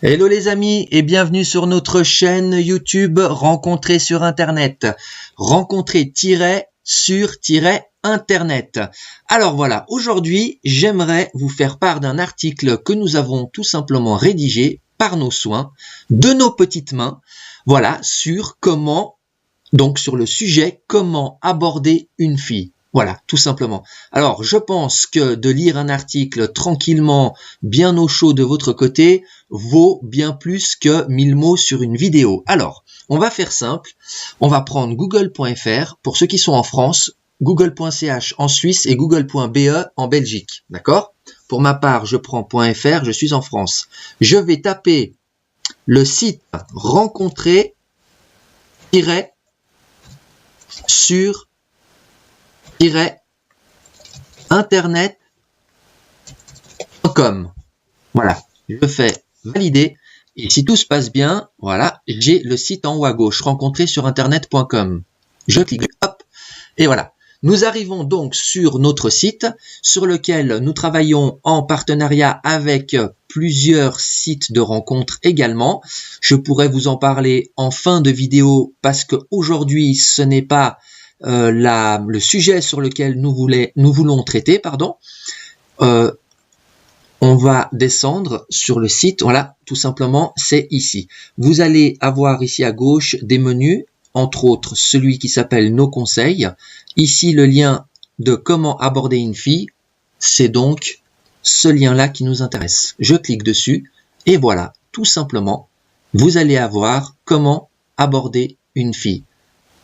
Hello les amis et bienvenue sur notre chaîne YouTube Rencontrer sur Internet. Rencontrer-sur-Internet. Alors voilà, aujourd'hui j'aimerais vous faire part d'un article que nous avons tout simplement rédigé par nos soins, de nos petites mains, voilà, sur le sujet comment aborder une fille. Voilà, tout simplement. Alors, je pense que de lire un article tranquillement, bien au chaud de votre côté, vaut bien plus que 1000 mots sur une vidéo. Alors, on va faire simple. On va prendre google.fr pour ceux qui sont en France, google.ch en Suisse et google.be en Belgique. D'accord? Pour ma part, je prends .fr, je suis en France. Je vais taper le site rencontrer-internet.com. Voilà, je fais valider et si tout se passe bien, voilà, j'ai le site en haut à gauche, rencontrer-sur-internet.com. Je clique, hop, et voilà. Nous arrivons donc sur notre site sur lequel nous travaillons en partenariat avec plusieurs sites de rencontres également. Je pourrais vous en parler en fin de vidéo parce que aujourd'hui ce n'est pas le sujet sur lequel nous voulons traiter, pardon. On va descendre sur le site, voilà, tout simplement, c'est ici. Vous allez avoir ici à gauche des menus, entre autres celui qui s'appelle Nos conseils. Ici, le lien de comment aborder une fille, c'est donc ce lien-là qui nous intéresse. Je clique dessus et voilà, tout simplement, vous allez avoir comment aborder une fille.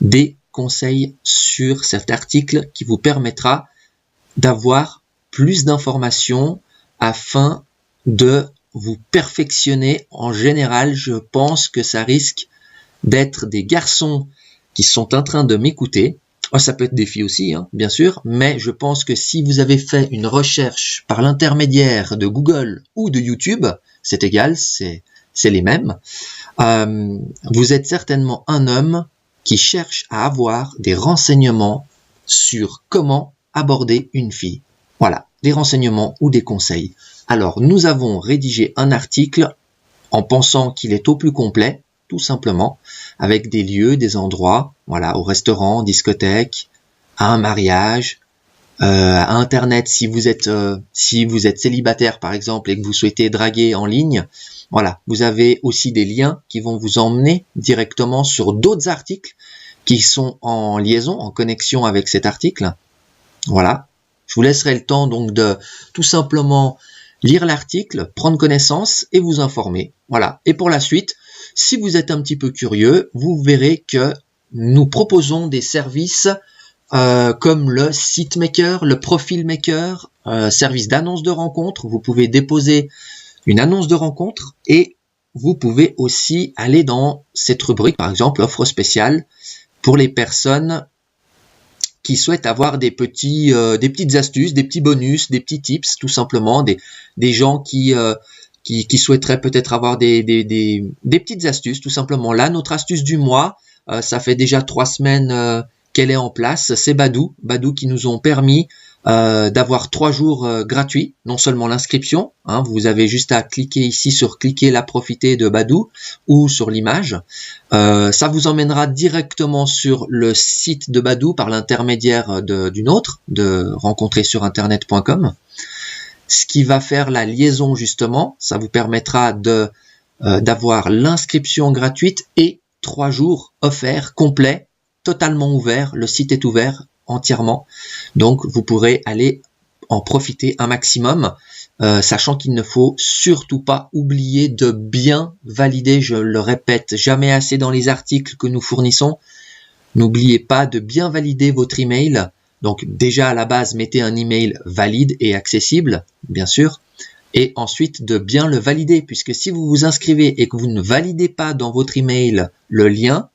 Des conseils sur cet article qui vous permettra d'avoir plus d'informations afin de vous perfectionner. En général, je pense que ça risque d'être des garçons qui sont en train de m'écouter. Oh, ça peut être des filles aussi, hein, bien sûr, mais je pense que si vous avez fait une recherche par l'intermédiaire de Google ou de YouTube, c'est égal, c'est les mêmes, vous êtes certainement un homme qui cherche à avoir des renseignements sur comment aborder une fille. Voilà, des renseignements ou des conseils. Alors, nous avons rédigé un article en pensant qu'il est au plus complet, tout simplement, avec des lieux, des endroits, voilà, au restaurant, discothèque, à un mariage, à Internet si vous êtes célibataire par exemple et que vous souhaitez draguer en ligne. Voilà, vous avez aussi des liens qui vont vous emmener directement sur d'autres articles qui sont en liaison, en connexion avec cet article. Voilà, je vous laisserai le temps donc de tout simplement lire l'article, prendre connaissance et vous informer. Voilà, et pour la suite, si vous êtes un petit peu curieux, vous verrez que nous proposons des services comme le site maker, le profil maker, service d'annonce de rencontre. Vous pouvez déposer une annonce de rencontre et vous pouvez aussi aller dans cette rubrique, par exemple, offre spéciale pour les personnes qui souhaitent avoir des petites astuces, des petits bonus, des petits tips, tout simplement, des gens qui souhaiteraient peut-être avoir des petites astuces, tout simplement. Là, notre astuce du mois, ça fait déjà 3 semaines qu'elle est en place, c'est Badoo qui nous ont permis d'avoir 3 jours gratuits, non seulement l'inscription, hein, vous avez juste à cliquer ici sur cliquer là profiter de Badoo ou sur l'image, ça vous emmènera directement sur le site de Badoo par l'intermédiaire d'une autre, de rencontrer-sur-internet.com. Ce qui va faire la liaison justement, ça vous permettra d'avoir l'inscription gratuite et 3 jours offerts, complets, totalement ouverts, le site est ouvert entièrement, donc vous pourrez aller en profiter un maximum, sachant qu'il ne faut surtout pas oublier de bien valider, je le répète jamais assez dans les articles que nous fournissons, n'oubliez pas de bien valider votre email. Donc déjà à la base, mettez un email valide et accessible, bien sûr, et ensuite de bien le valider, puisque si vous vous inscrivez et que vous ne validez pas dans votre email le lien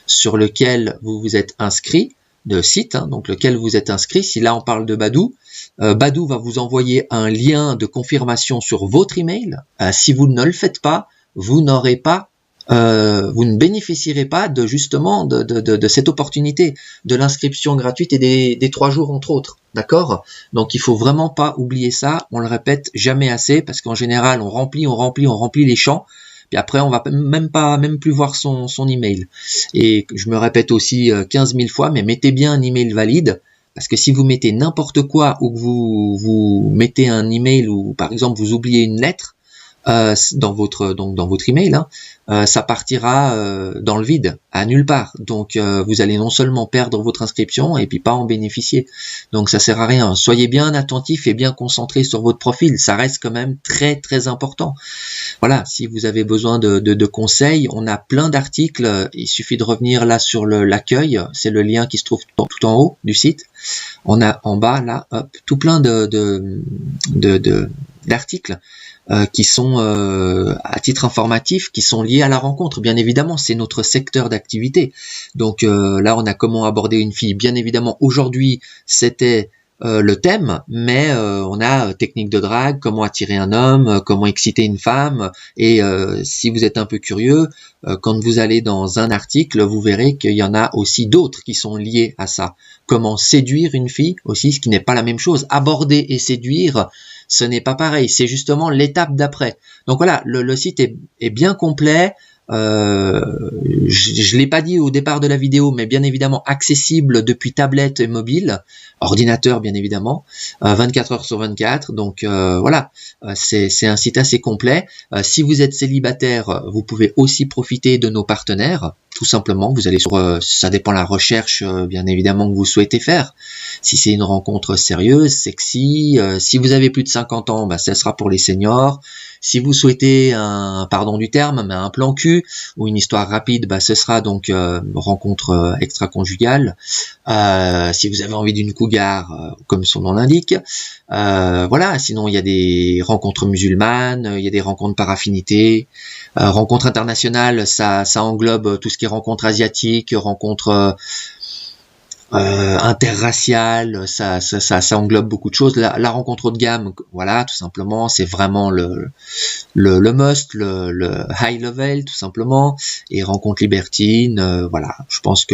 sur lequel vous vous êtes inscrit, de site, hein, donc lequel vous êtes inscrit, si là on parle de Badoo, Badoo va vous envoyer un lien de confirmation sur votre email. Si vous ne le faites pas, vous n'aurez pas vous ne bénéficierez pas de justement de cette opportunité de l'inscription gratuite et des 3 jours entre autres. D'accord? Donc il faut vraiment pas oublier ça, on le répète jamais assez, parce qu'en général on remplit les champs, puis après on va même plus voir son email. Et je me répète aussi 15 000 fois, mais mettez bien un email valide, parce que si vous mettez n'importe quoi, ou que vous mettez un email, ou par exemple vous oubliez une lettre dans votre email, ça partira dans le vide, à nulle part. Donc vous allez non seulement perdre votre inscription et puis pas en bénéficier. Donc ça sert à rien. Soyez bien attentif et bien concentré sur votre profil. Ça reste quand même très très important. Voilà, si vous avez besoin de conseils, on a plein d'articles. Il suffit de revenir là sur l'accueil. C'est le lien qui se trouve tout en haut du site. On a en bas là, hop, tout plein d'articles qui sont à titre informatif, qui sont liés à la rencontre. Bien évidemment, c'est notre secteur d'activité. Donc là, on a comment aborder une fille. Bien évidemment, aujourd'hui, c'était le thème, mais on a technique de drague, comment attirer un homme, comment exciter une femme. Et si vous êtes un peu curieux, quand vous allez dans un article, vous verrez qu'il y en a aussi d'autres qui sont liés à ça. Comment séduire une fille aussi, ce qui n'est pas la même chose. Aborder et séduire, ce n'est pas pareil, c'est justement l'étape d'après. Donc voilà, le site est bien complet. Je l'ai pas dit au départ de la vidéo, mais bien évidemment accessible depuis tablette et mobile, ordinateur bien évidemment, 24 heures sur 24. Donc voilà, c'est un site assez complet. Si vous êtes célibataire, vous pouvez aussi profiter de nos partenaires. Tout simplement, vous allez sur, ça dépend de la recherche bien évidemment que vous souhaitez faire. Si c'est une rencontre sérieuse, sexy, si vous avez plus de 50 ans, ça sera pour les seniors. Si vous souhaitez pardon du terme, mais un plan cul ou une histoire rapide, ce sera donc rencontre extra-conjugale. Si vous avez envie d'une cougar, comme son nom l'indique, voilà. Sinon, il y a des rencontres musulmanes, il y a des rencontres par affinité, rencontres internationales. Ça englobe tout ce qui est rencontres asiatiques, rencontres interracial, ça englobe beaucoup de choses. La rencontre haut de gamme, voilà, tout simplement, c'est vraiment le must, le high level, tout simplement. Et rencontre libertine, voilà. Je pense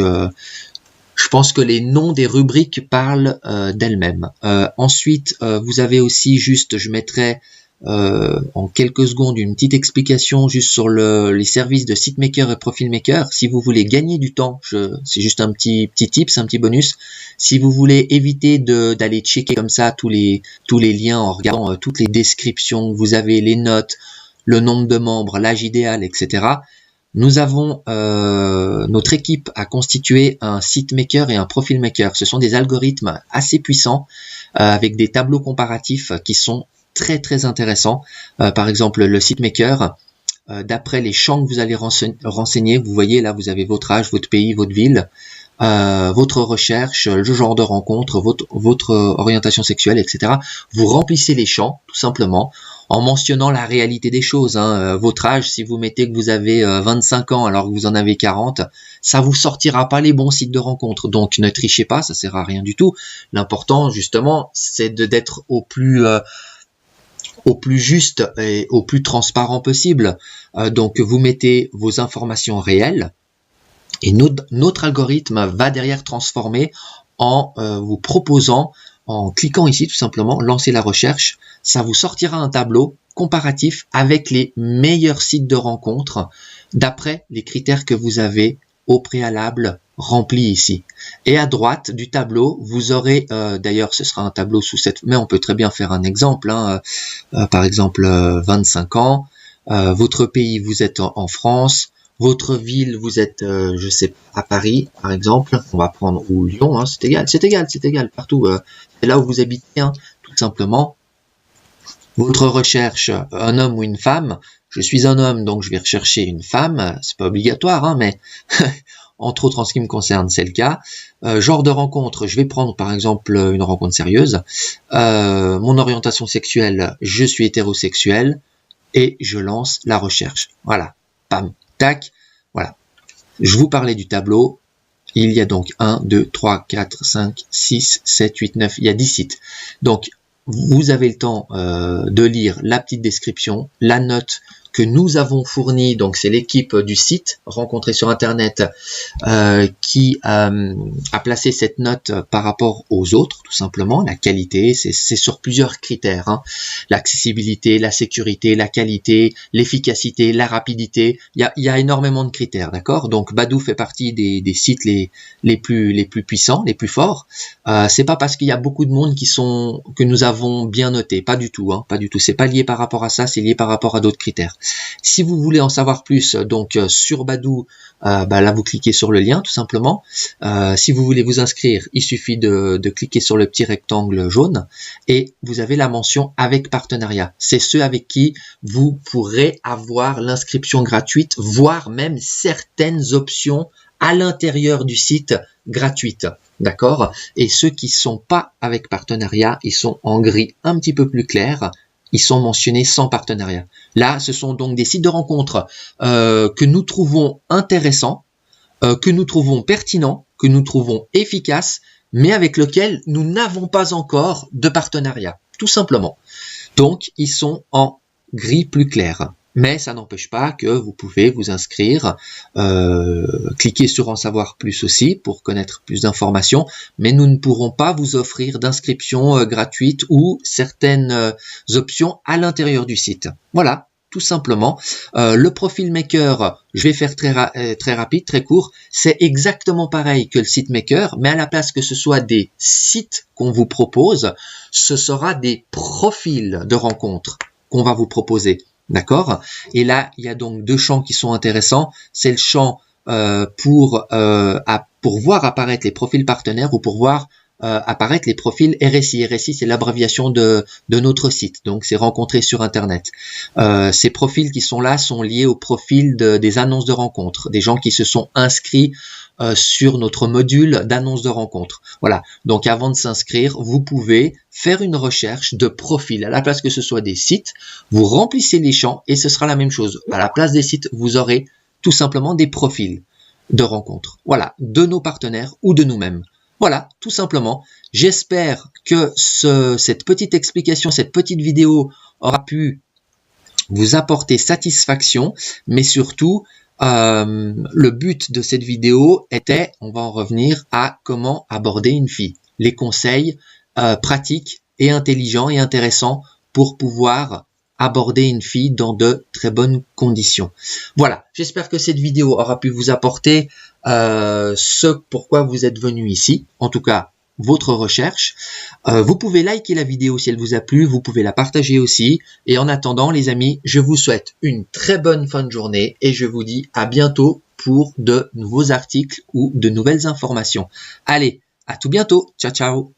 que les noms des rubriques parlent d'elles-mêmes. Ensuite, vous avez aussi je mettrai en quelques secondes une petite explication juste sur les services de SiteMaker et ProfilMaker. Si vous voulez gagner du temps, c'est juste un petit tips, un petit bonus. Si vous voulez éviter d'aller checker comme ça tous les liens en regardant toutes les descriptions, vous avez les notes, le nombre de membres, l'âge idéal, etc. Nous avons notre équipe a constitué un SiteMaker et un ProfilMaker. Ce sont des algorithmes assez puissants avec des tableaux comparatifs qui sont très très intéressant. Par exemple, le SiteMaker, d'après les champs que vous allez renseigner, vous voyez là, vous avez votre âge, votre pays, votre ville, votre recherche, le genre de rencontre, votre orientation sexuelle, etc. Vous remplissez les champs, tout simplement, en mentionnant la réalité des choses. Votre âge, si vous mettez que vous avez 25 ans alors que vous en avez 40, ça vous sortira pas les bons sites de rencontres. Donc ne trichez pas, ça sert à rien du tout. L'important, justement, c'est d'être au plus juste et au plus transparent possible. Donc vous mettez vos informations réelles et notre algorithme va derrière transformer en vous proposant, en cliquant ici tout simplement, lancer la recherche, ça vous sortira un tableau comparatif avec les meilleurs sites de rencontres d'après les critères que vous avez au préalable rempli ici. Et à droite du tableau, vous aurez, d'ailleurs ce sera un tableau sous cette, mais on peut très bien faire un exemple, par exemple 25 ans, votre pays, vous êtes en France, votre ville, vous êtes, je sais, à Paris, par exemple, on va prendre, ou Lyon, c'est égal, partout, c'est là où vous habitez, tout simplement. Votre recherche, un homme ou une femme, je suis un homme, donc je vais rechercher une femme, c'est pas obligatoire, mais entre autres en ce qui me concerne, c'est le cas. Genre de rencontre, je vais prendre par exemple une rencontre sérieuse. Mon orientation sexuelle, je suis hétérosexuel et je lance la recherche. Voilà, pam, tac, voilà. Je vous parlais du tableau. Il y a donc 1, 2, 3, 4, 5, 6, 7, 8, 9, il y a 10 sites. Donc, vous avez le temps de lire la petite description, la note que nous avons fourni, donc c'est l'équipe du site rencontré sur Internet qui a placé cette note par rapport aux autres, tout simplement. La qualité, c'est sur plusieurs critères, hein. L'accessibilité, la sécurité, la qualité, l'efficacité, la rapidité. Il y a énormément de critères, d'accord? Donc Badoo fait partie des sites les plus puissants, les plus forts. C'est pas parce qu'il y a beaucoup de monde que nous avons bien noté, pas du tout, hein, pas du tout. C'est pas lié par rapport à ça, c'est lié par rapport à d'autres critères. Si vous voulez en savoir plus, donc sur Badoo, là vous cliquez sur le lien tout simplement. Si vous voulez vous inscrire, il suffit de cliquer sur le petit rectangle jaune et vous avez la mention avec partenariat. C'est ceux avec qui vous pourrez avoir l'inscription gratuite, voire même certaines options à l'intérieur du site gratuites. D'accord? Et ceux qui sont pas avec partenariat, ils sont en gris un petit peu plus clair. Ils sont mentionnés sans partenariat. Là, ce sont donc des sites de rencontres que nous trouvons intéressants, que nous trouvons pertinents, que nous trouvons efficaces, mais avec lesquels nous n'avons pas encore de partenariat, tout simplement. Donc, ils sont en gris plus clair. Mais ça n'empêche pas que vous pouvez vous inscrire, cliquer sur en savoir plus aussi pour connaître plus d'informations, mais nous ne pourrons pas vous offrir d'inscription gratuite ou certaines options à l'intérieur du site. Voilà, tout simplement. Le profil maker, je vais faire très rapide, très court, c'est exactement pareil que le site maker, mais à la place que ce soit des sites qu'on vous propose, ce sera des profils de rencontres qu'on va vous proposer. D'accord? Et là, il y a donc deux champs qui sont intéressants. C'est le champ pour voir apparaître les profils partenaires ou pour voir apparaître les profils RSI. RSI, c'est l'abréviation de notre site. Donc, c'est rencontré sur Internet. Ces profils qui sont là sont liés au profil des annonces de rencontres, des gens qui se sont inscrits sur notre module d'annonce de rencontre. Voilà. Donc, avant de s'inscrire, vous pouvez faire une recherche de profil. À la place que ce soit des sites, vous remplissez les champs et ce sera la même chose. À la place des sites, vous aurez tout simplement des profils de rencontres. Voilà. De nos partenaires ou de nous-mêmes. Voilà, tout simplement. J'espère que cette petite explication, cette petite vidéo aura pu vous apporter satisfaction, mais surtout, le but de cette vidéo était, on va en revenir à comment aborder une fille. Les conseils pratiques et intelligents et intéressants pour pouvoir aborder une fille dans de très bonnes conditions. Voilà, j'espère que cette vidéo aura pu vous apporter ce pourquoi vous êtes venu ici, en tout cas votre recherche. Vous pouvez liker la vidéo si elle vous a plu, vous pouvez la partager aussi. Et en attendant les amis, je vous souhaite une très bonne fin de journée et je vous dis à bientôt pour de nouveaux articles ou de nouvelles informations. Allez, à tout bientôt, ciao ciao.